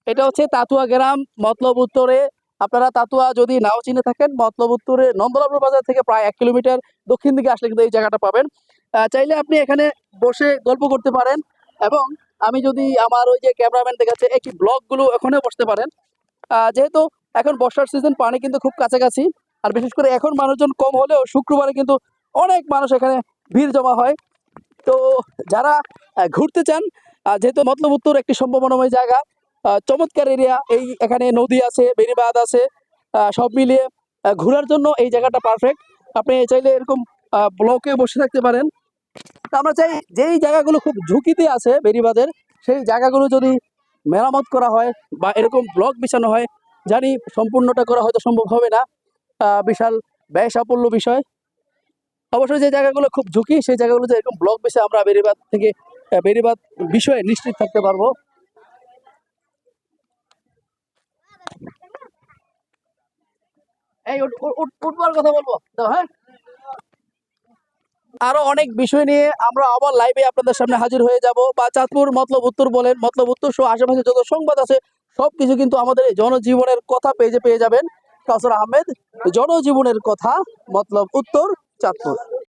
এটা হচ্ছে তাতুয়া গ্রাম, মতলব উত্তরে। আপনারা তাতুয়া যদি নাও চিনে থাকেন, মতলব উত্তরে নন্দলাপুর বাজার থেকে প্রায় 1 কিলোমিটার দক্ষিণ দিকে আসলে কিন্তু এই জায়গাটা পাবেন। চাইলে আপনি এখানে বসে গল্প করতে পারেন, এবং আমি যদি আমার ওই যে ক্যামেরাম্যান দেখাচ্ছে একটি ব্লগগুলো ওখানেও বসতে পারেন। যেহেতু এখন বর্ষার সিজন, পানি কিন্তু খুব কাছাকাছি। আর বিশেষ করে এখন মানুষজন কম হলেও শুক্রবারে কিন্তু অনেক মানুষ এখানে ভিড় জমা হয়। তো যারা ঘুরতে চান, যেহেতু মতলব উত্তর একটি সম্ভাবনাময় জায়গা, চমৎকার এরিয়া, এই এখানে নদী আছে, বেড়িবাঁধ আছে, সব মিলিয়ে ঘোরার জন্য এই জায়গাটা পারফেক্ট। আপনি চাইলে এরকম ব্লকে বসে থাকতে পারেন। তো আমরা চাই যেই জায়গাগুলো খুব ঝুঁকিতে আছে বেড়িবাঁধের, সেই জায়গাগুলো যদি মেরামত করা হয় বা এরকম ব্লক বিছানো হয়, জানি সম্পূর্ণটা করা হয়তো সম্ভব হবে না, বিশাল ব্যয় সাফল্য বিষয়। অবশ্যই যে জায়গাগুলো খুব ঝুঁকি, সেই জায়গাগুলোতে এরকম ব্লক বেছে আমরা বেড়িবাঁধ থেকে বেড়িবাঁধ বিষয়ে নিশ্চিত থাকতে পারবো। এই উঠবার কথা বলবো তো, হ্যাঁ। আরো অনেক বিষয় নিয়ে আমরা আবার লাইভে আপনাদের সামনে হাজির হয়ে যাব। বা চাঁদপুর মতলব উত্তর বলেন, মতলব উত্তর সহ আশেপাশে যত সংবাদ আছে সবকিছু কিন্তু আমাদের এই জনজীবনের কথা পেজে পেয়ে যাবেন। কাউসার আহমেদ, জনজীবনের কথা, মতলব উত্তর, চাঁদপুর।